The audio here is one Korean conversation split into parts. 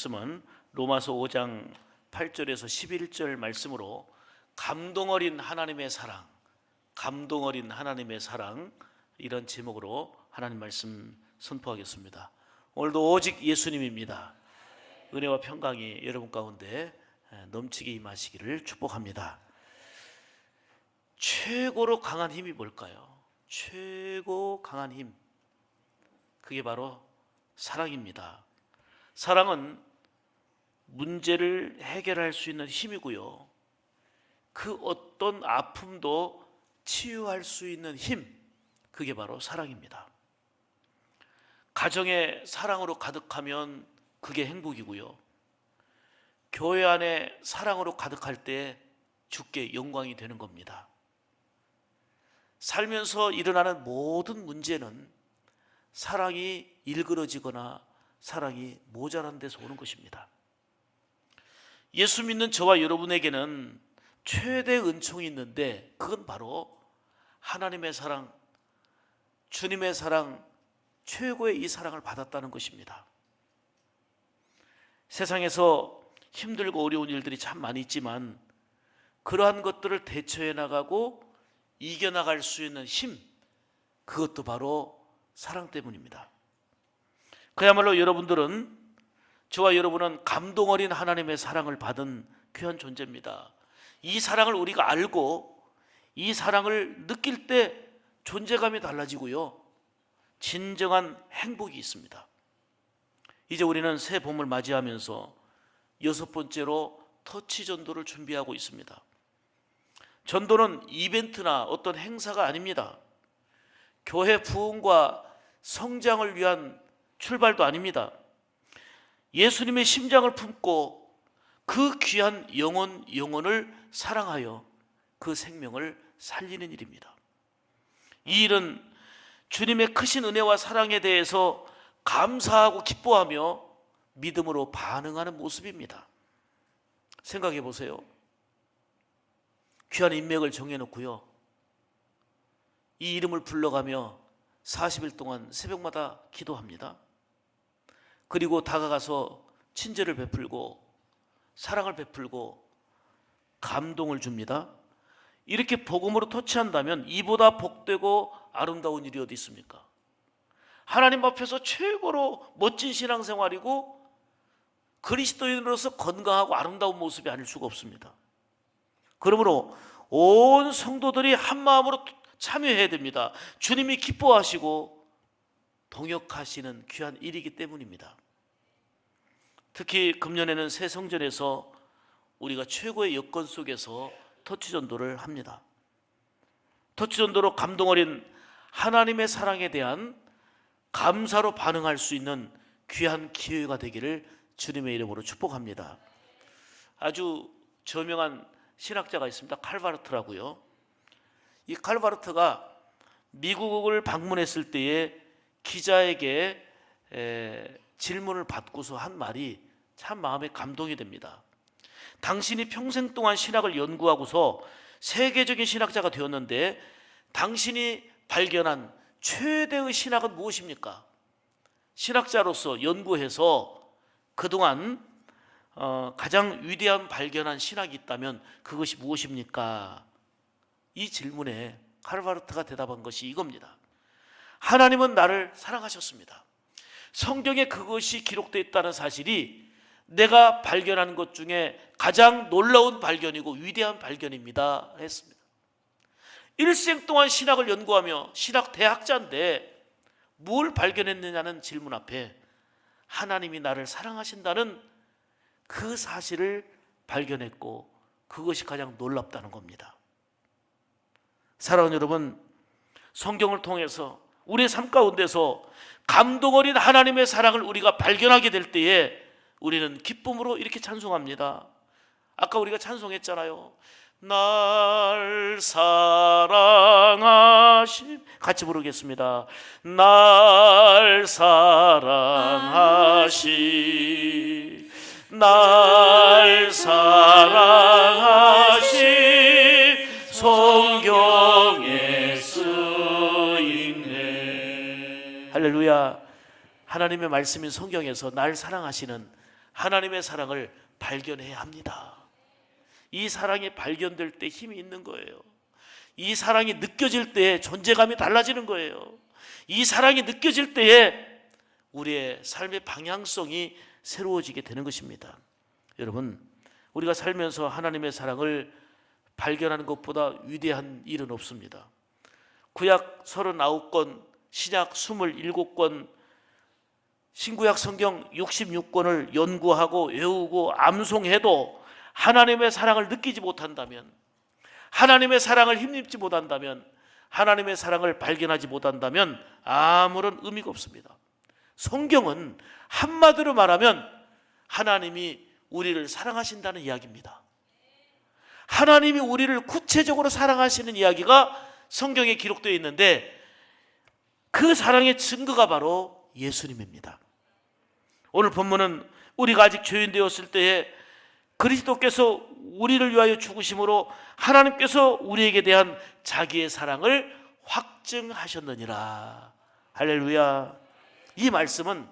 말씀은 로마서 5장 8절에서 11절 말씀으로 감동 어린 하나님의 사랑, 감동 어린 하나님의 사랑, 이런 제목으로 하나님 말씀 선포하겠습니다. 오늘도 오직 예수님입니다. 은혜와 평강이 여러분 가운데 넘치게 임하시기를 축복합니다. 최고로 강한 힘이 뭘까요? 최고 강한 힘, 그게 바로 사랑입니다. 사랑은 문제를 해결할 수 있는 힘이고요, 그 어떤 아픔도 치유할 수 있는 힘, 그게 바로 사랑입니다. 가정에 사랑으로 가득하면 그게 행복이고요, 교회 안에 사랑으로 가득할 때 주께 영광이 되는 겁니다. 살면서 일어나는 모든 문제는 사랑이 일그러지거나 사랑이 모자란 데서 오는 것입니다. 예수 믿는 저와 여러분에게는 최대 은총이 있는데, 그건 바로 하나님의 사랑, 주님의 사랑, 최고의 이 사랑을 받았다는 것입니다. 세상에서 힘들고 어려운 일들이 참 많이 있지만 그러한 것들을 대처해 나가고 이겨나갈 수 있는 힘, 그것도 바로 사랑 때문입니다. 그야말로 여러분들은, 저와 여러분은 감동 어린 하나님의 사랑을 받은 귀한 존재입니다. 이 사랑을 우리가 알고 이 사랑을 느낄 때 존재감이 달라지고요, 진정한 행복이 있습니다. 이제 우리는 새 봄을 맞이하면서 6번째로 터치 전도를 준비하고 있습니다. 전도는 이벤트나 어떤 행사가 아닙니다. 교회 부흥과 성장을 위한 출발도 아닙니다. 예수님의 심장을 품고 그 귀한 영혼을 사랑하여 그 생명을 살리는 일입니다. 이 일은 주님의 크신 은혜와 사랑에 대해서 감사하고 기뻐하며 믿음으로 반응하는 모습입니다. 생각해 보세요. 귀한 인맥을 정해놓고요, 이 이름을 불러가며 40일 동안 새벽마다 기도합니다. 그리고 다가가서 친절을 베풀고 사랑을 베풀고 감동을 줍니다. 이렇게 복음으로 터치한다면 이보다 복되고 아름다운 일이 어디 있습니까? 하나님 앞에서 최고로 멋진 신앙생활이고 그리스도인으로서 건강하고 아름다운 모습이 아닐 수가 없습니다. 그러므로 온 성도들이 한 마음으로 참여해야 됩니다. 주님이 기뻐하시고 동역하시는 귀한 일이기 때문입니다. 특히 금년에는 새 성전에서 우리가 최고의 여건 속에서 터치 전도를 합니다. 터치 전도로 감동 어린 하나님의 사랑에 대한 감사로 반응할 수 있는 귀한 기회가 되기를 주님의 이름으로 축복합니다. 아주 저명한 신학자가 있습니다. 칼바르트라고요. 이 칼바르트가 미국을 방문했을 때에 기자에게 질문을 받고서 한 말이 참 마음에 감동이 됩니다. 당신이 평생 동안 신학을 연구하고서 세계적인 신학자가 되었는데 당신이 발견한 최대의 신학은 무엇입니까? 신학자로서 연구해서 그동안 가장 위대한 발견한 신학이 있다면 그것이 무엇입니까? 이 질문에 칼바르트가 대답한 것이 이겁니다. 하나님은 나를 사랑하셨습니다. 성경에 그것이 기록되어 있다는 사실이 내가 발견한 것 중에 가장 놀라운 발견이고 위대한 발견입니다 했습니다. 일생 동안 신학을 연구하며 신학 대학자인데 뭘 발견했느냐는 질문 앞에 하나님이 나를 사랑하신다는 그 사실을 발견했고 그것이 가장 놀랍다는 겁니다. 사랑하는 여러분, 성경을 통해서 우리의 삶 가운데서 감동 어린 하나님의 사랑을 우리가 발견하게 될 때에 우리는 기쁨으로 이렇게 찬송합니다. 아까 우리가 찬송했잖아요. 날 사랑하심, 같이 부르겠습니다. 날 사랑하심, 날 사랑하심, 성경에 쓰이네. 할렐루야. 하나님의 말씀인 성경에서 날 사랑하시는 하나님의 사랑을 발견해야 합니다. 이 사랑이 발견될 때 힘이 있는 거예요. 이 사랑이 느껴질 때 존재감이 달라지는 거예요. 이 사랑이 느껴질 때에 우리의 삶의 방향성이 새로워지게 되는 것입니다. 여러분, 우리가 살면서 하나님의 사랑을 발견하는 것보다 위대한 일은 없습니다. 구약 39권, 신약 27권, 신구약 성경 66권을 연구하고 외우고 암송해도 하나님의 사랑을 느끼지 못한다면, 하나님의 사랑을 힘입지 못한다면, 하나님의 사랑을 발견하지 못한다면 아무런 의미가 없습니다. 성경은 한마디로 말하면 하나님이 우리를 사랑하신다는 이야기입니다. 하나님이 우리를 구체적으로 사랑하시는 이야기가 성경에 기록되어 있는데, 그 사랑의 증거가 바로 예수님입니다. 오늘 본문은 우리가 아직 죄인 되었을 때에 그리스도께서 우리를 위하여 죽으심으로 하나님께서 우리에게 대한 자기의 사랑을 확증하셨느니라. 할렐루야. 이 말씀은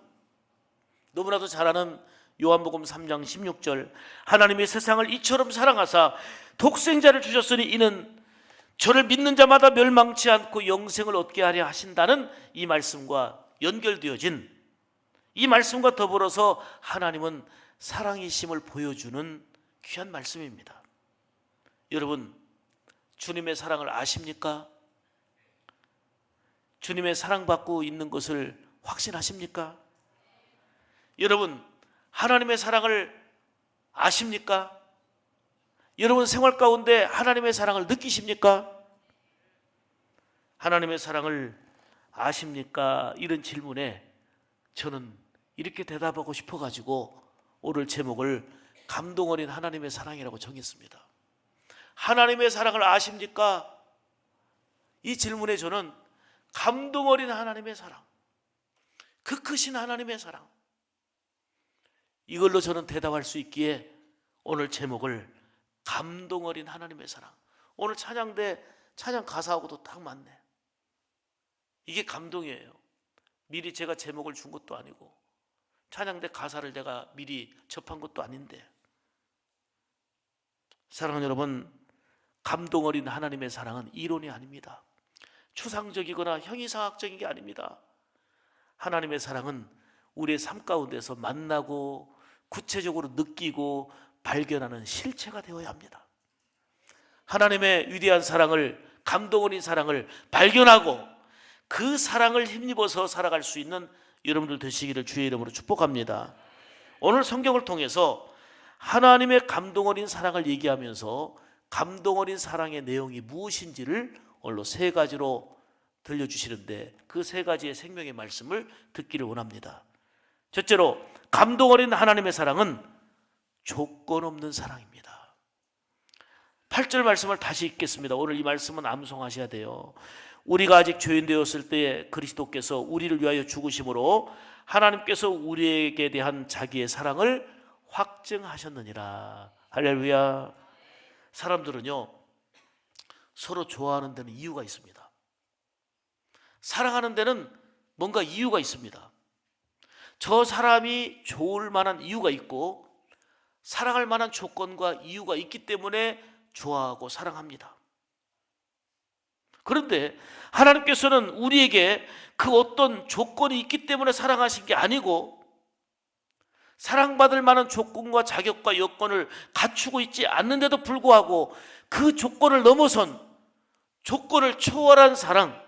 너무나도 잘 아는 요한복음 3장 16절, 하나님이 세상을 이처럼 사랑하사 독생자를 주셨으니 이는 저를 믿는 자마다 멸망치 않고 영생을 얻게 하려 하신다는 이 말씀과 연결되어진, 이 말씀과 더불어서 하나님은 사랑이심을 보여주는 귀한 말씀입니다. 여러분, 주님의 사랑을 아십니까? 주님의 사랑받고 있는 것을 확신하십니까? 여러분, 하나님의 사랑을 아십니까? 여러분 생활 가운데 하나님의 사랑을 느끼십니까? 하나님의 사랑을 아십니까? 이런 질문에 저는 이렇게 대답하고 싶어가지고 오늘 제목을 감동 어린 하나님의 사랑이라고 정했습니다. 하나님의 사랑을 아십니까? 이 질문에 저는 감동 어린 하나님의 사랑, 그 크신 하나님의 사랑, 이걸로 저는 대답할 수 있기에 오늘 제목을 감동 어린 하나님의 사랑. 오늘 찬양대 찬양 가사하고도 딱 맞네. 이게 감동이에요. 미리 제가 제목을 준 것도 아니고 찬양대 가사를 내가 미리 접한 것도 아닌데, 사랑하는 여러분, 감동 어린 하나님의 사랑은 이론이 아닙니다. 추상적이거나 형이상학적인 게 아닙니다. 하나님의 사랑은 우리의 삶 가운데서 만나고 구체적으로 느끼고 발견하는 실체가 되어야 합니다. 하나님의 위대한 사랑을, 감동 어린 사랑을 발견하고 그 사랑을 힘입어서 살아갈 수 있는 여러분들 되시기를 주의 이름으로 축복합니다. 오늘 성경을 통해서 하나님의 감동 어린 사랑을 얘기하면서 감동 어린 사랑의 내용이 무엇인지를 오늘로 세 가지로 들려주시는데, 그 세 가지의 생명의 말씀을 듣기를 원합니다. 첫째로, 감동 어린 하나님의 사랑은 조건 없는 사랑입니다. 8절 말씀을 다시 읽겠습니다. 오늘 이 말씀은 암송하셔야 돼요. 우리가 아직 죄인 되었을 때에 그리스도께서 우리를 위하여 죽으심으로 하나님께서 우리에게 대한 자기의 사랑을 확증하셨느니라. 할렐루야. 사람들은요, 서로 좋아하는 데는 이유가 있습니다. 사랑하는 데는 뭔가 이유가 있습니다. 저 사람이 좋을 만한 이유가 있고 사랑할 만한 조건과 이유가 있기 때문에 좋아하고 사랑합니다. 그런데 하나님께서는 우리에게 그 어떤 조건이 있기 때문에 사랑하신 게 아니고, 사랑받을 만한 조건과 자격과 여건을 갖추고 있지 않는데도 불구하고 그 조건을 넘어선, 조건을 초월한 사랑,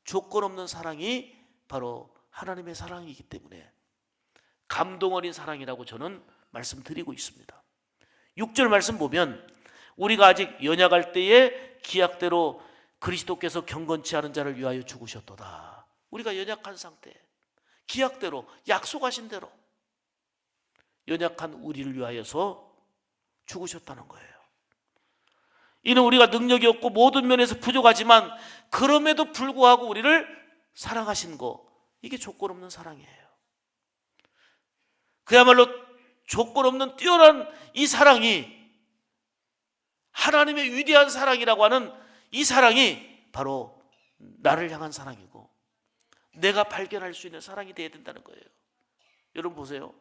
조건 없는 사랑이 바로 하나님의 사랑이기 때문에 감동 어린 사랑이라고 저는 말씀드리고 있습니다. 6절 말씀 보면 우리가 아직 연약할 때에 기약대로 그리스도께서 경건치 않은 자를 위하여 죽으셨도다. 우리가 연약한 상태, 기약대로, 약속하신 대로 연약한 우리를 위하여서 죽으셨다는 거예요. 이는 우리가 능력이 없고 모든 면에서 부족하지만 그럼에도 불구하고 우리를 사랑하신 거, 이게 조건 없는 사랑이에요. 그야말로 조건 없는 뛰어난 이 사랑이, 하나님의 위대한 사랑이라고 하는 이 사랑이 바로 나를 향한 사랑이고 내가 발견할 수 있는 사랑이 되어야 된다는 거예요. 여러분 보세요.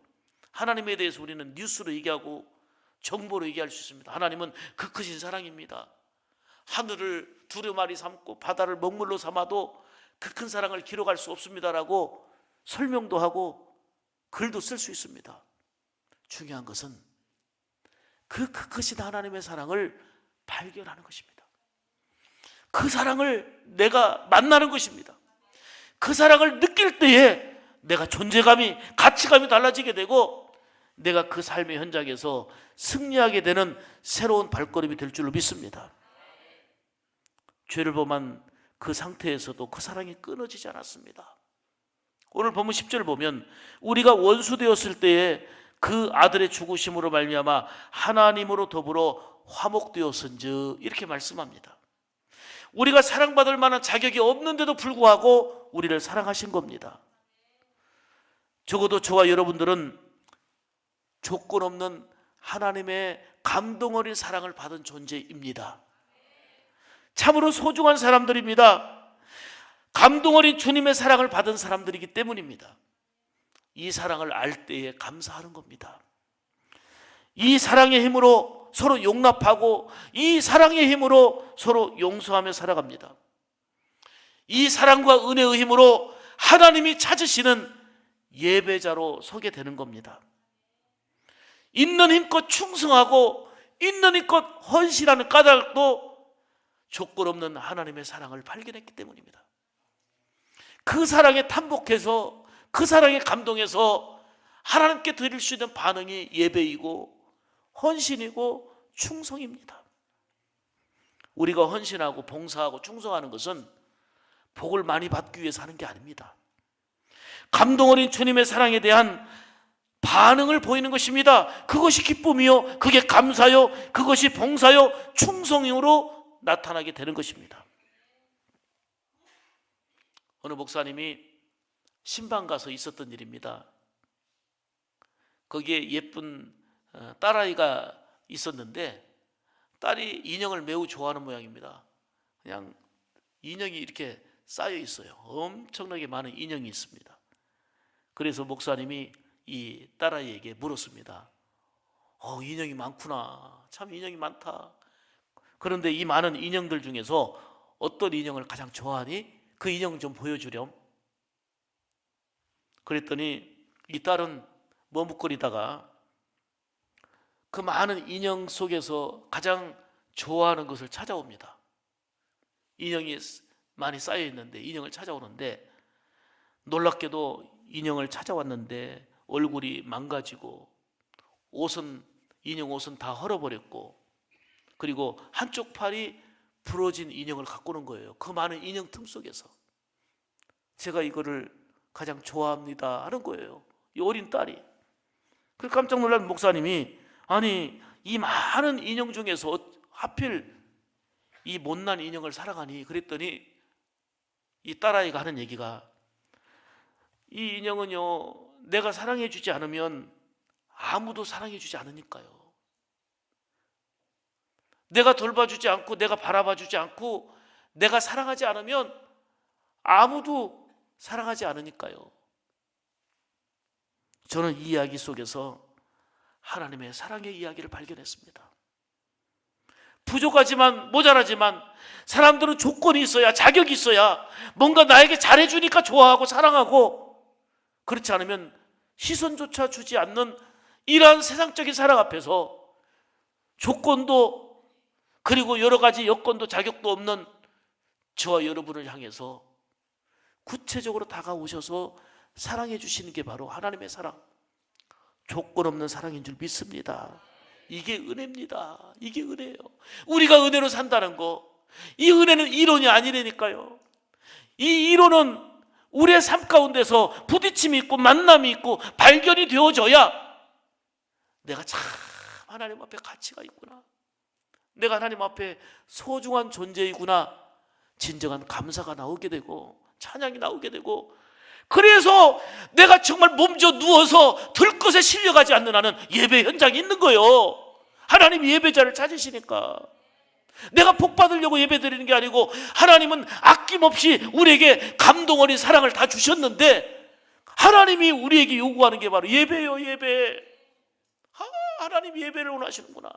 하나님에 대해서 우리는 뉴스로 얘기하고 정보로 얘기할 수 있습니다. 하나님은 그 크신 사랑입니다. 하늘을 두루마리 삼고 바다를 먹물로 삼아도 그 큰 사랑을 기록할 수 없습니다라고 설명도 하고 글도 쓸 수 있습니다. 중요한 것은 그 크신 하나님의 사랑을 발견하는 것입니다. 그 사랑을 내가 만나는 것입니다. 그 사랑을 느낄 때에 내가 존재감이, 가치감이 달라지게 되고 내가 그 삶의 현장에서 승리하게 되는 새로운 발걸음이 될 줄로 믿습니다. 죄를 범한 그 상태에서도 그 사랑이 끊어지지 않았습니다. 오늘 본문 10절 보면 우리가 원수 되었을 때에 그 아들의 죽으심으로 말미암아 하나님으로 더불어 화목되었은즉 이렇게 말씀합니다. 우리가 사랑받을 만한 자격이 없는데도 불구하고 우리를 사랑하신 겁니다. 적어도 저와 여러분들은 조건 없는 하나님의 감동 어린 사랑을 받은 존재입니다. 참으로 소중한 사람들입니다. 감동 어린 주님의 사랑을 받은 사람들이기 때문입니다. 이 사랑을 알 때에 감사하는 겁니다. 이 사랑의 힘으로 서로 용납하고 이 사랑의 힘으로 서로 용서하며 살아갑니다. 이 사랑과 은혜의 힘으로 하나님이 찾으시는 예배자로 서게 되는 겁니다. 있는 힘껏 충성하고 있는 힘껏 헌신하는 까닭도 조건 없는 하나님의 사랑을 발견했기 때문입니다. 그 사랑에 탐복해서 그 사랑에 감동해서 하나님께 드릴 수 있는 반응이 예배이고 헌신이고 충성입니다. 우리가 헌신하고 봉사하고 충성하는 것은 복을 많이 받기 위해서 하는 게 아닙니다. 감동 어린 주님의 사랑에 대한 반응을 보이는 것입니다. 그것이 기쁨이요, 그게 감사요, 그것이 봉사요, 충성으로 나타나게 되는 것입니다. 어느 목사님이 신방 가서 있었던 일입니다. 거기에 예쁜 딸아이가 있었는데 딸이 인형을 매우 좋아하는 모양입니다. 그냥 인형이 이렇게 쌓여 있어요. 엄청나게 많은 인형이 있습니다. 그래서 목사님이 이 딸아이에게 물었습니다. 인형이 많구나. 참 인형이 많다. 그런데 이 많은 인형들 중에서 어떤 인형을 가장 좋아하니? 그 인형 좀 보여주렴. 그랬더니 이 딸은 머뭇거리다가 그 많은 인형 속에서 가장 좋아하는 것을 찾아옵니다. 인형이 많이 쌓여 있는데 인형을 찾아오는데 놀랍게도 인형을 찾아왔는데 얼굴이 망가지고 인형 옷은 다 헐어버렸고 그리고 한쪽 팔이 부러진 인형을 갖고 오는 거예요. 그 많은 인형 틈 속에서 제가 이거를 가장 좋아합니다 하는 거예요. 이 어린 딸이. 그래서 깜짝 놀란 목사님이 아니 이 많은 인형 중에서 하필 이 못난 인형을 사랑하니? 그랬더니 이 딸아이가 하는 얘기가 이 인형은요 내가 사랑해 주지 않으면 아무도 사랑해 주지 않으니까요. 내가 돌봐주지 않고 내가 바라봐주지 않고 내가 사랑하지 않으면 아무도 사랑하지 않으니까요. 저는 이 이야기 속에서 하나님의 사랑의 이야기를 발견했습니다. 부족하지만 모자라지만 사람들은 조건이 있어야, 자격이 있어야 뭔가 나에게 잘해주니까 좋아하고 사랑하고, 그렇지 않으면 시선조차 주지 않는 이러한 세상적인 사랑 앞에서 조건도 그리고 여러 가지 여건도 자격도 없는 저와 여러분을 향해서 구체적으로 다가오셔서 사랑해 주시는 게 바로 하나님의 사랑, 조건 없는 사랑인 줄 믿습니다. 이게 은혜입니다. 이게 은혜예요. 우리가 은혜로 산다는 거, 이 은혜는 이론이 아니라니까요. 이 이론은 우리의 삶 가운데서 부딪힘이 있고 만남이 있고 발견이 되어져야 내가 참 하나님 앞에 가치가 있구나, 내가 하나님 앞에 소중한 존재이구나, 진정한 감사가 나오게 되고 찬양이 나오게 되고, 그래서 내가 정말 몸져 누워서 들것에 실려가지 않는 한은 예배 현장에 있는 거예요. 하나님이 예배자를 찾으시니까. 내가 복 받으려고 예배 드리는 게 아니고 하나님은 아낌없이 우리에게 감동 어린 사랑을 다 주셨는데 하나님이 우리에게 요구하는 게 바로 예배예요. 예배. 하나님이 예배를 원하시는구나.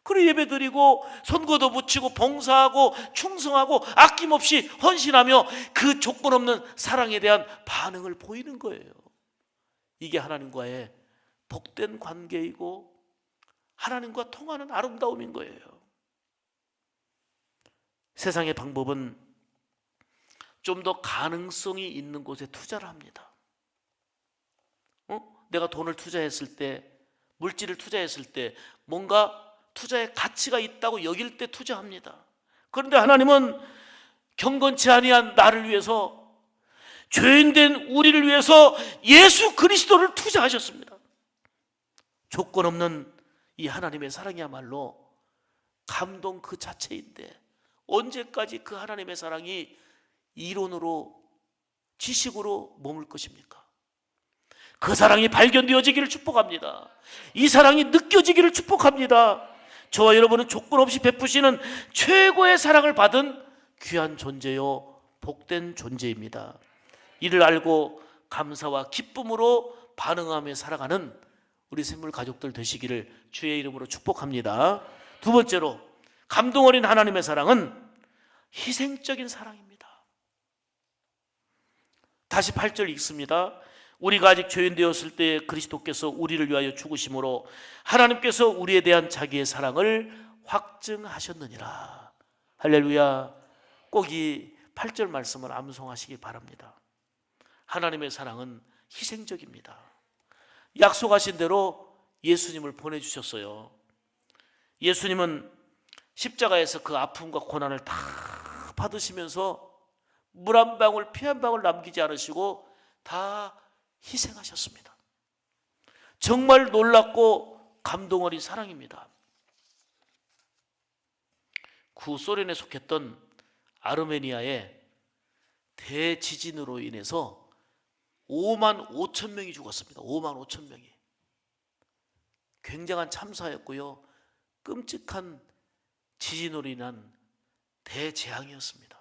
그래 예배 드리고 손거도 붙이고 봉사하고 충성하고 아낌없이 헌신하며 그 조건 없는 사랑에 대한 반응을 보이는 거예요. 이게 하나님과의 복된 관계이고 하나님과 통하는 아름다움인 거예요. 세상의 방법은 좀 더 가능성이 있는 곳에 투자를 합니다. 내가 돈을 투자했을 때, 물질을 투자했을 때 뭔가 투자의 가치가 있다고 여길 때 투자합니다. 그런데 하나님은 경건치 아니한 나를 위해서, 죄인된 우리를 위해서 예수 그리스도를 투자하셨습니다. 조건 없는 이 하나님의 사랑이야말로 감동 그 자체인데 언제까지 그 하나님의 사랑이 이론으로, 지식으로 머물 것입니까? 그 사랑이 발견되어지기를 축복합니다. 이 사랑이 느껴지기를 축복합니다. 저와 여러분은 조건 없이 베푸시는 최고의 사랑을 받은 귀한 존재요, 복된 존재입니다. 이를 알고 감사와 기쁨으로 반응하며 살아가는 우리 샘물 가족들 되시기를 주의 이름으로 축복합니다. 두 번째로, 감동 어린 하나님의 사랑은 희생적인 사랑입니다. 다시 8절 읽습니다. 우리가 아직 죄인 되었을 때 그리스도께서 우리를 위하여 죽으심으로 하나님께서 우리에 대한 자기의 사랑을 확증하셨느니라. 할렐루야. 꼭 이 8절 말씀을 암송하시기 바랍니다. 하나님의 사랑은 희생적입니다. 약속하신 대로 예수님을 보내주셨어요. 예수님은 십자가에서 그 아픔과 고난을 다 받으시면서 물 한 방울, 피 한 방울 남기지 않으시고 다 희생하셨습니다. 정말 놀랍고 감동 어린 사랑입니다. 구소련에 속했던 아르메니아의 대지진으로 인해서 5만 5천 명이 죽었습니다. 5만 5천 명이. 굉장한 참사였고요, 끔찍한 지진으로 인한 대재앙이었습니다.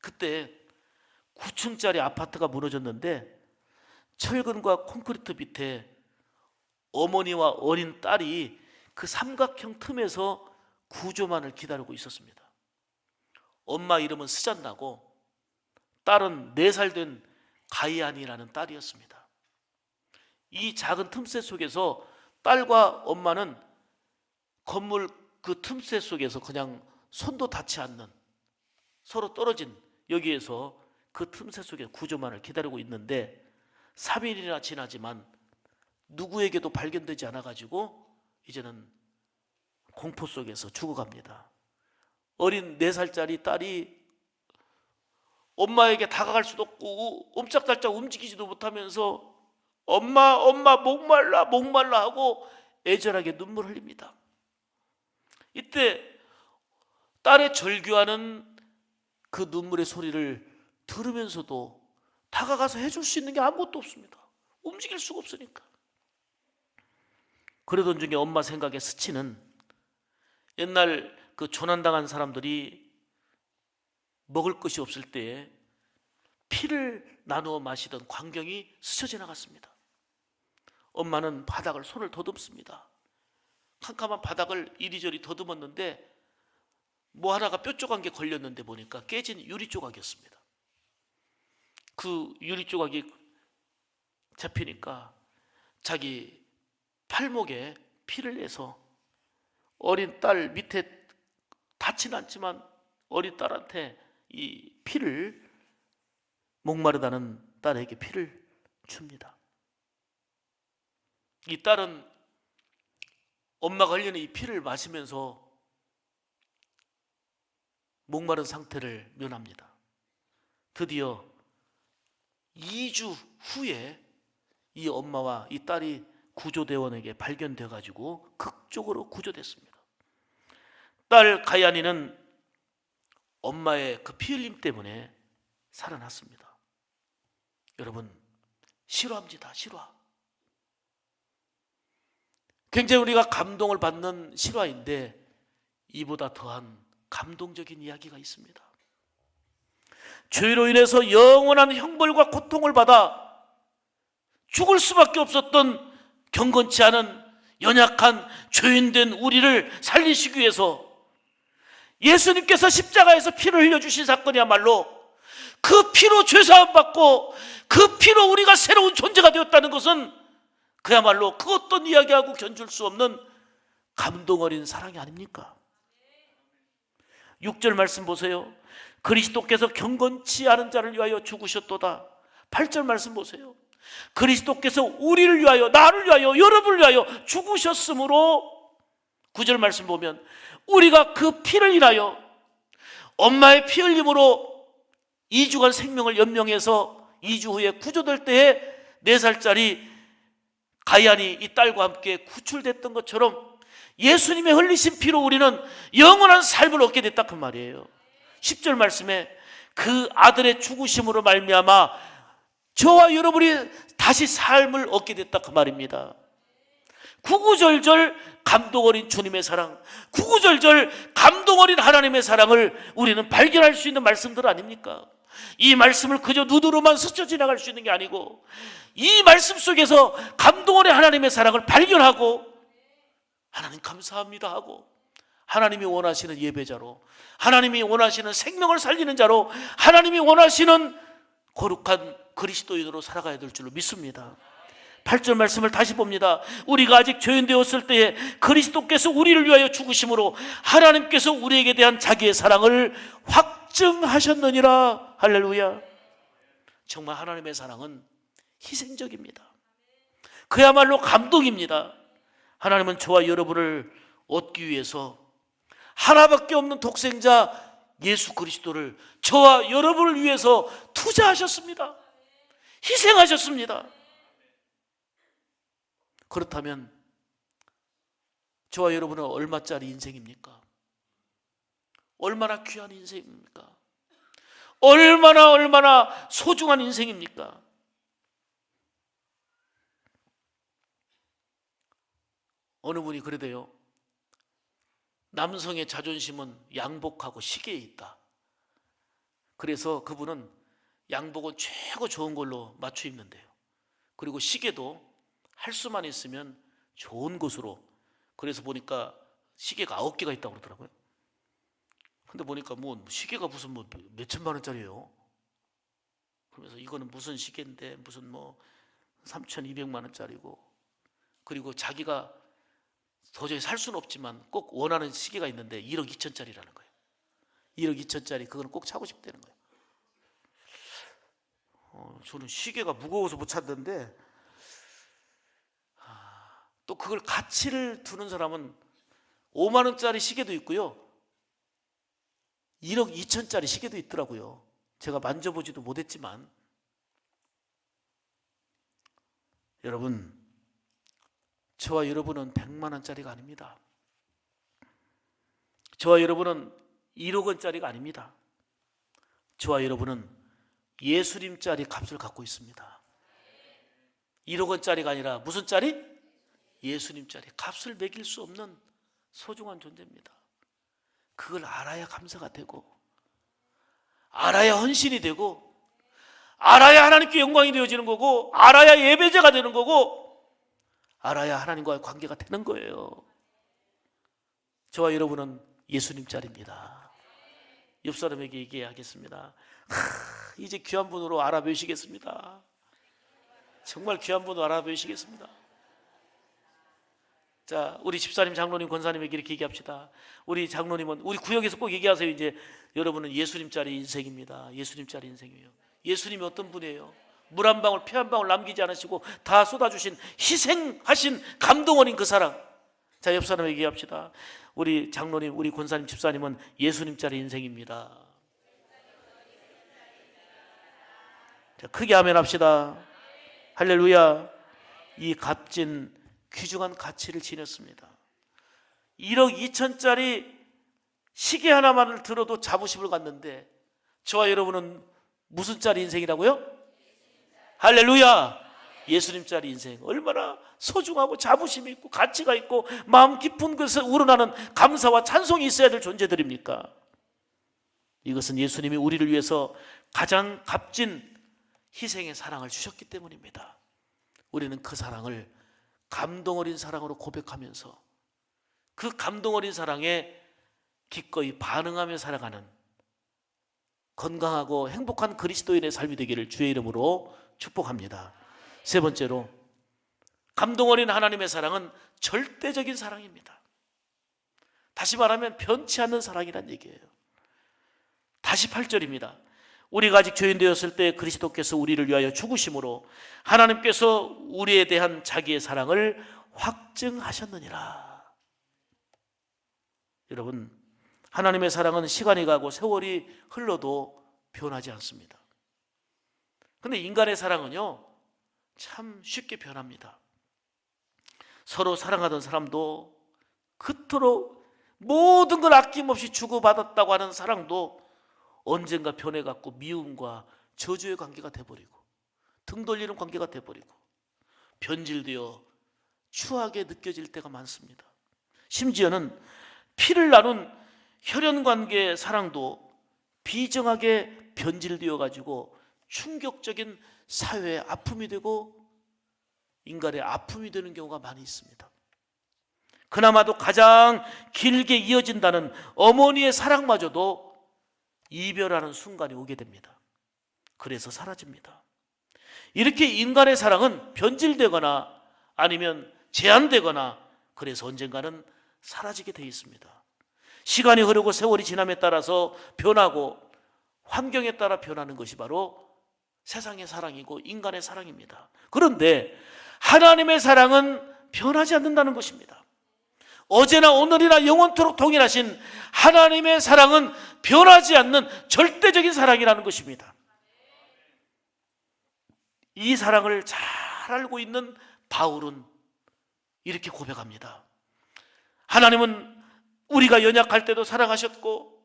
그때 9층짜리 아파트가 무너졌는데 철근과 콘크리트 밑에 어머니와 어린 딸이 그 삼각형 틈에서 구조만을 기다리고 있었습니다. 엄마 이름은 스잔나고 딸은 4살 된 가이안이라는 딸이었습니다. 이 작은 틈새 속에서 딸과 엄마는 건물 그 틈새 속에서 그냥 손도 닿지 않는, 서로 떨어진 여기에서 그 틈새 속에 구조만을 기다리고 있는데 3일이나 지나지만 누구에게도 발견되지 않아가지고 이제는 공포 속에서 죽어갑니다. 어린 4살짜리 딸이 엄마에게 다가갈 수도 없고 옴짝달짝 움직이지도 못하면서 엄마 목말라 하고 애절하게 눈물 흘립니다. 이때 딸의 절규하는 그 눈물의 소리를 들으면서도 다가가서 해줄 수 있는 게 아무것도 없습니다. 움직일 수가 없으니까. 그러던 중에 엄마 생각에 스치는 옛날 그 조난당한 사람들이 먹을 것이 없을 때에 피를 나누어 마시던 광경이 스쳐 지나갔습니다. 엄마는 바닥을 손을 더듬습니다. 캄캄한 바닥을 이리저리 더듬었는데 뭐 하나가 뾰족한 게 걸렸는데 보니까 깨진 유리 조각이었습니다. 그 유리 조각이 잡히니까 자기 팔목에 피를 내서 어린 딸 밑에 닿진 않지만 어린 딸한테 이 피를, 목마르다는 딸에게 피를 줍니다. 이 딸은 엄마가 흘리는 이 피를 마시면서 목마른 상태를 면합니다. 드디어 2주 후에 이 엄마와 이 딸이 구조대원에게 발견돼 가지고 극적으로 구조됐습니다. 딸 가야니는 엄마의 그 피 흘림 때문에 살아났습니다. 여러분, 실화입니다. 실화. 굉장히 우리가 감동을 받는 실화인데 이보다 더한 감동적인 이야기가 있습니다. 죄로 인해서 영원한 형벌과 고통을 받아 죽을 수밖에 없었던 경건치 않은 연약한 죄인된 우리를 살리시기 위해서 예수님께서 십자가에서 피를 흘려주신 사건이야말로 그 피로 죄사함 받고 그 피로 우리가 새로운 존재가 되었다는 것은 그야말로 그 어떤 이야기하고 견줄 수 없는 감동 어린 사랑이 아닙니까? 6절 말씀 보세요. 그리스도께서 경건치 않은 자를 위하여 죽으셨도다. 8절 말씀 보세요. 그리스도께서 우리를 위하여, 나를 위하여, 여러분을 위하여 죽으셨으므로 9절 말씀 보면 우리가 그 피를 인하여 엄마의 피 흘림으로 2주간 생명을 연명해서 2주 후에 구조될 때에 4살짜리 가야니 이 딸과 함께 구출됐던 것처럼 예수님의 흘리신 피로 우리는 영원한 삶을 얻게 됐다 그 말이에요. 10절 말씀에 그 아들의 죽으심으로 말미암아 저와 여러분이 다시 삶을 얻게 됐다 그 말입니다. 구구절절 감동 어린 주님의 사랑, 구구절절 감동 어린 하나님의 사랑을 우리는 발견할 수 있는 말씀들 아닙니까? 이 말씀을 그저 눈으로만 스쳐 지나갈 수 있는 게 아니고 이 말씀 속에서 감동 어린 하나님의 사랑을 발견하고 하나님 감사합니다 하고 하나님이 원하시는 예배자로, 하나님이 원하시는 생명을 살리는 자로, 하나님이 원하시는 거룩한 그리스도인으로 살아가야 될 줄로 믿습니다. 8절 말씀을 다시 봅니다. 우리가 아직 죄인 되었을 때에 그리스도께서 우리를 위하여 죽으심으로 하나님께서 우리에게 대한 자기의 사랑을 확증하셨느니라. 할렐루야. 정말 하나님의 사랑은 희생적입니다. 그야말로 감동입니다. 하나님은 저와 여러분을 얻기 위해서 하나밖에 없는 독생자 예수 그리스도를 저와 여러분을 위해서 투자하셨습니다. 희생하셨습니다. 그렇다면 저와 여러분은 얼마짜리 인생입니까? 얼마나 귀한 인생입니까? 얼마나 소중한 인생입니까? 어느 분이 그러대요. 남성의 자존심은 양복하고 시계에 있다. 그래서 그분은 양복은 최고 좋은 걸로 맞춰 입는데요. 그리고 시계도 할 수만 있으면 좋은 곳으로. 그래서 보니까 시계가 9개가 있다고 그러더라고요. 근데 보니까 뭐 시계가 무슨 뭐 몇천만 원짜리예요. 그러면서 이거는 무슨 시계인데 무슨 뭐 3,200만 원짜리고, 그리고 자기가 도저히 살 수는 없지만 꼭 원하는 시계가 있는데 1억 2천짜리라는 거예요. 1억 2천짜리 그거는 꼭 차고 싶다는 거예요. 저는 시계가 무거워서 못 찾는데 또 그걸 가치를 두는 사람은 5만 원짜리 시계도 있고요, 1억 2천짜리 시계도 있더라고요. 제가 만져보지도 못했지만 여러분, 저와 여러분은 100만 원짜리가 아닙니다. 저와 여러분은 1억 원짜리가 아닙니다. 저와 여러분은 예수님짜리 값을 갖고 있습니다. 1억 원짜리가 아니라 무슨 짜리? 예수님짜리. 값을 매길 수 없는 소중한 존재입니다. 그걸 알아야 감사가 되고, 알아야 헌신이 되고, 알아야 하나님께 영광이 되어지는 거고, 알아야 예배자가 되는 거고, 알아야 하나님과의 관계가 되는 거예요. 저와 여러분은 예수님짜리입니다. 옆 사람에게 얘기하겠습니다. 이제 귀한 분으로 알아보시겠습니다. 정말 귀한 분으로 알아보시겠습니다. 자, 우리 집사님, 장로님, 권사님에게 이렇게 얘기합시다. 우리 장로님은, 우리 구역에서 꼭 얘기하세요. 이제 여러분은 예수님짜리 인생입니다. 예수님짜리 인생이에요. 예수님이 어떤 분이에요? 물 한 방울, 피 한 방울 남기지 않으시고 다 쏟아주신, 희생하신 감동 어린 그 사랑. 자, 옆 사람에게 얘기합시다. 우리 장로님, 우리 권사님, 집사님은 예수님짜리 인생입니다. 자, 크게 아멘 합시다. 할렐루야. 이 값진 귀중한 가치를 지녔습니다. 1억 2천짜리 시계 하나만을 들어도 자부심을 갖는데 저와 여러분은 무슨 짜리 인생이라고요? 할렐루야. 예수님짜리 인생. 얼마나 소중하고 자부심이 있고 가치가 있고 마음 깊은 곳에서 우러나는 감사와 찬송이 있어야 될 존재들입니까? 이것은 예수님이 우리를 위해서 가장 값진 희생의 사랑을 주셨기 때문입니다. 우리는 그 사랑을 감동 어린 사랑으로 고백하면서 그 감동 어린 사랑에 기꺼이 반응하며 살아가는 건강하고 행복한 그리스도인의 삶이 되기를 주의 이름으로 축복합니다. 세 번째로, 감동 어린 하나님의 사랑은 절대적인 사랑입니다. 다시 말하면 변치 않는 사랑이란 얘기예요. 다시 8절입니다. 우리가 아직 죄인 되었을 때 그리스도께서 우리를 위하여 죽으심으로 하나님께서 우리에 대한 자기의 사랑을 확증하셨느니라. 여러분, 하나님의 사랑은 시간이 가고 세월이 흘러도 변하지 않습니다. 그런데 인간의 사랑은요, 참 쉽게 변합니다. 서로 사랑하던 사람도, 그토록 모든 걸 아낌없이 주고받았다고 하는 사랑도 언젠가 변해갖고 미움과 저주의 관계가 돼버리고 등 돌리는 관계가 돼버리고 변질되어 추하게 느껴질 때가 많습니다. 심지어는 피를 나눈 혈연관계의 사랑도 비정하게 변질되어 가지고 충격적인 사회의 아픔이 되고 인간의 아픔이 되는 경우가 많이 있습니다. 그나마도 가장 길게 이어진다는 어머니의 사랑마저도 이별하는 순간이 오게 됩니다. 그래서 사라집니다. 이렇게 인간의 사랑은 변질되거나 아니면 제한되거나 그래서 언젠가는 사라지게 되어 있습니다. 시간이 흐르고 세월이 지남에 따라서 변하고 환경에 따라 변하는 것이 바로 세상의 사랑이고 인간의 사랑입니다. 그런데 하나님의 사랑은 변하지 않는다는 것입니다. 어제나 오늘이나 영원토록 동일하신 하나님의 사랑은 변하지 않는 절대적인 사랑이라는 것입니다. 이 사랑을 잘 알고 있는 바울은 이렇게 고백합니다. 하나님은 우리가 연약할 때도 사랑하셨고,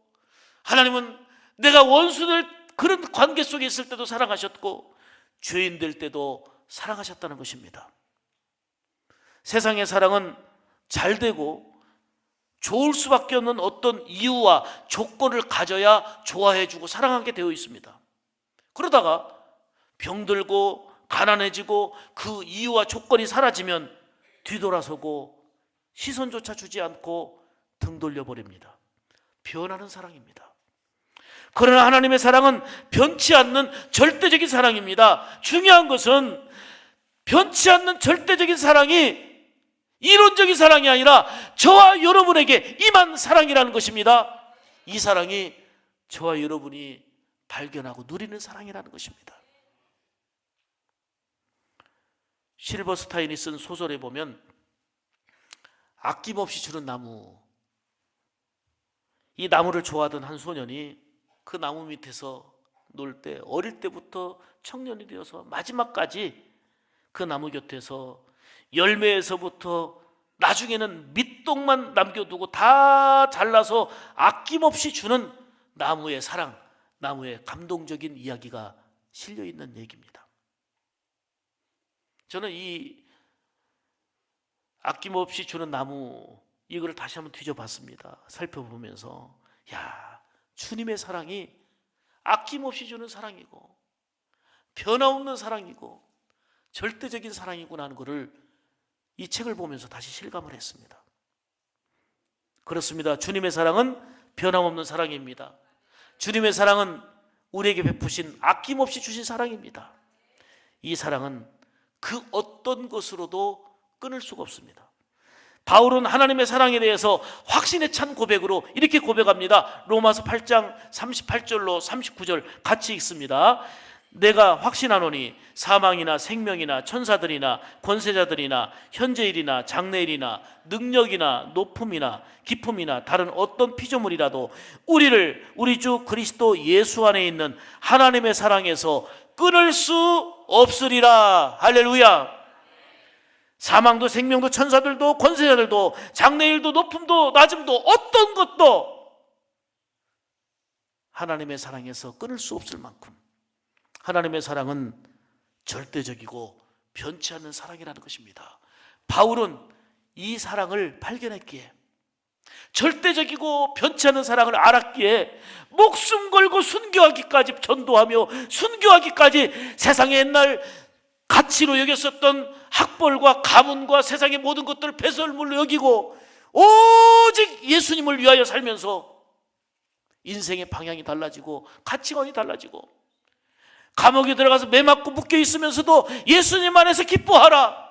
하나님은 내가 원수들 그런 관계 속에 있을 때도 사랑하셨고, 죄인 될 때도 사랑하셨다는 것입니다. 세상의 사랑은 잘 되고 좋을 수밖에 없는 어떤 이유와 조건을 가져야 좋아해주고 사랑하게 되어 있습니다. 그러다가 병들고 가난해지고 그 이유와 조건이 사라지면 뒤돌아서고 시선조차 주지 않고 등 돌려버립니다. 변하는 사랑입니다. 그러나 하나님의 사랑은 변치 않는 절대적인 사랑입니다. 중요한 것은 변치 않는 절대적인 사랑이 이론적인 사랑이 아니라 저와 여러분에게 임한 사랑이라는 것입니다. 이 사랑이 저와 여러분이 발견하고 누리는 사랑이라는 것입니다. 실버스타인이 쓴 소설에 보면 아낌없이 주는 나무, 이 나무를 좋아하던 한 소년이 그 나무 밑에서 놀 때 어릴 때부터 청년이 되어서 마지막까지 그 나무 곁에서 열매에서부터 나중에는 밑동만 남겨두고 다 잘라서 아낌없이 주는 나무의 사랑, 나무의 감동적인 이야기가 실려있는 얘기입니다. 저는 이 아낌없이 주는 나무, 이거를 다시 한번 뒤져봤습니다. 살펴보면서 주님의 사랑이 아낌없이 주는 사랑이고 변함없는 사랑이고 절대적인 사랑이구나 하는 것을 이 책을 보면서 다시 실감을 했습니다. 그렇습니다. 주님의 사랑은 변함없는 사랑입니다. 주님의 사랑은 우리에게 베푸신 아낌없이 주신 사랑입니다. 이 사랑은 그 어떤 것으로도 끊을 수가 없습니다. 바울은 하나님의 사랑에 대해서 확신에 찬 고백으로 이렇게 고백합니다. 로마서 8장 38절로 39절 같이 읽습니다. 내가 확신하노니 사망이나 생명이나 천사들이나 권세자들이나 현재일이나 장래일이나 능력이나 높음이나 깊음이나 다른 어떤 피조물이라도 우리를 우리 주 그리스도 예수 안에 있는 하나님의 사랑에서 끊을 수 없으리라. 할렐루야. 사망도 생명도 천사들도 권세자들도 장래일도 높음도 낮음도 어떤 것도 하나님의 사랑에서 끊을 수 없을 만큼 하나님의 사랑은 절대적이고 변치 않는 사랑이라는 것입니다. 바울은 이 사랑을 발견했기에 절대적이고 변치 않는 사랑을 알았기에 목숨 걸고 순교하기까지 전도하며 순교하기까지 세상의 옛날 가치로 여겼었던 학벌과 가문과 세상의 모든 것들을 배설물로 여기고 오직 예수님을 위하여 살면서 인생의 방향이 달라지고 가치관이 달라지고 감옥에 들어가서 매 맞고 묶여 있으면서도 예수님 안에서 기뻐하라,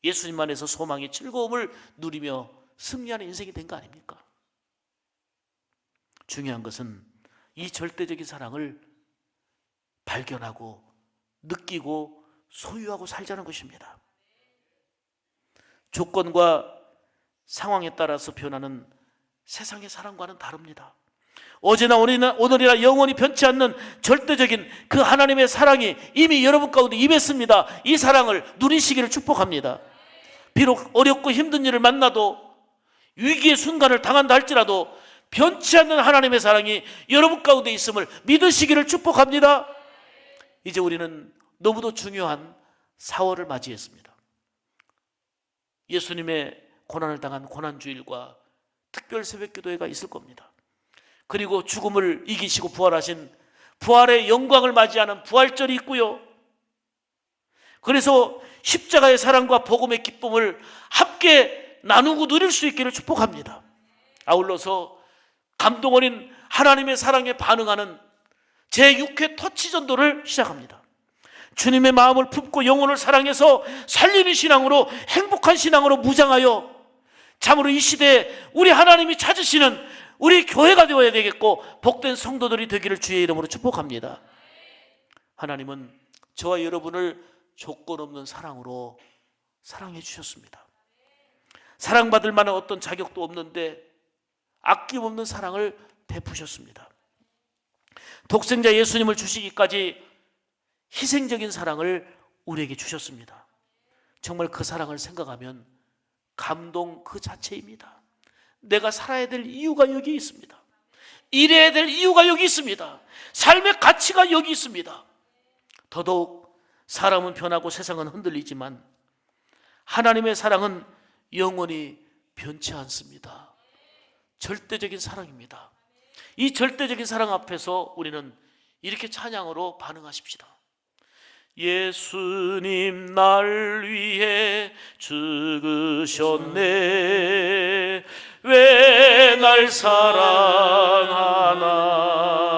예수님 안에서 소망의 즐거움을 누리며 승리하는 인생이 된 거 아닙니까? 중요한 것은 이 절대적인 사랑을 발견하고 느끼고 소유하고 살자는 것입니다. 조건과 상황에 따라서 변하는 세상의 사랑과는 다릅니다. 어제나 오늘이나 영원히 변치 않는 절대적인 그 하나님의 사랑이 이미 여러분 가운데 임했습니다. 이 사랑을 누리시기를 축복합니다. 비록 어렵고 힘든 일을 만나도 위기의 순간을 당한다 할지라도 변치 않는 하나님의 사랑이 여러분 가운데 있음을 믿으시기를 축복합니다. 이제 우리는 너무도 중요한 4월을 맞이했습니다. 예수님의 고난을 당한 고난주일과 특별 새벽기도회가 있을 겁니다. 그리고 죽음을 이기시고 부활하신 부활의 영광을 맞이하는 부활절이 있고요. 그래서 십자가의 사랑과 복음의 기쁨을 함께 나누고 누릴 수 있기를 축복합니다. 아울러서 감동 어린 하나님의 사랑에 반응하는 제6회 터치전도를 시작합니다. 주님의 마음을 품고 영혼을 사랑해서 살리는 신앙으로, 행복한 신앙으로 무장하여 참으로 이 시대에 우리 하나님이 찾으시는 우리 교회가 되어야 되겠고 복된 성도들이 되기를 주의 이름으로 축복합니다. 하나님은 저와 여러분을 조건 없는 사랑으로 사랑해 주셨습니다. 사랑받을 만한 어떤 자격도 없는데 아낌없는 사랑을 베푸셨습니다. 독생자 예수님을 주시기까지 희생적인 사랑을 우리에게 주셨습니다. 정말 그 사랑을 생각하면 감동 그 자체입니다. 내가 살아야 될 이유가 여기 있습니다. 일해야 될 이유가 여기 있습니다. 삶의 가치가 여기 있습니다. 더더욱 사람은 변하고 세상은 흔들리지만 하나님의 사랑은 영원히 변치 않습니다. 절대적인 사랑입니다. 이 절대적인 사랑 앞에서 우리는 이렇게 찬양으로 반응하십시다. 예수님 날 위해 죽으셨네. 왜 날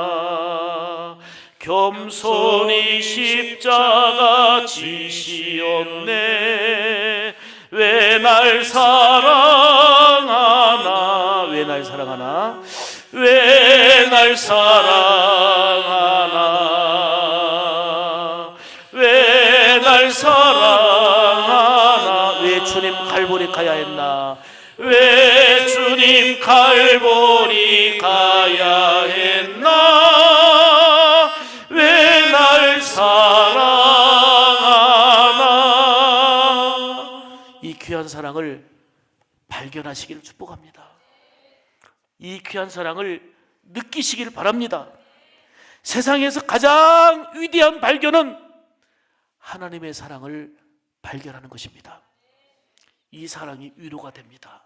사랑하나. 겸손히 십자가 지시었네. 왜 날 사랑하나. 왜 날 사랑하나. 왜 날 사랑하나. 왜 날 사랑하나. 왜 주님 갈보리 가야 했나. 왜 주님 갈보리 가야 했나. 왜 날 사랑하나. 이 귀한 사랑을 발견하시기를 축복합니다. 이 귀한 사랑을 느끼시길 바랍니다. 세상에서 가장 위대한 발견은 하나님의 사랑을 발견하는 것입니다. 이 사랑이 위로가 됩니다.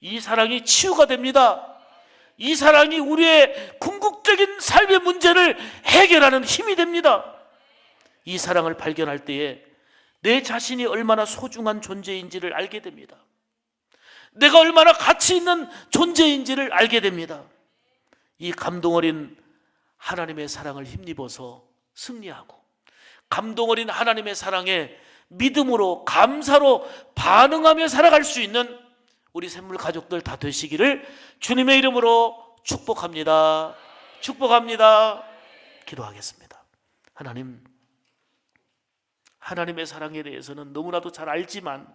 이 사랑이 치유가 됩니다. 이 사랑이 우리의 궁극적인 삶의 문제를 해결하는 힘이 됩니다. 이 사랑을 발견할 때에 내 자신이 얼마나 소중한 존재인지를 알게 됩니다. 내가 얼마나 가치 있는 존재인지를 알게 됩니다. 이 감동 어린 하나님의 사랑을 힘입어서 승리하고 감동 어린 하나님의 사랑에 믿음으로 감사로 반응하며 살아갈 수 있는 우리 샘물 가족들 다 되시기를 주님의 이름으로 축복합니다. 축복합니다. 기도하겠습니다. 하나님, 하나님의 사랑에 대해서는 너무나도 잘 알지만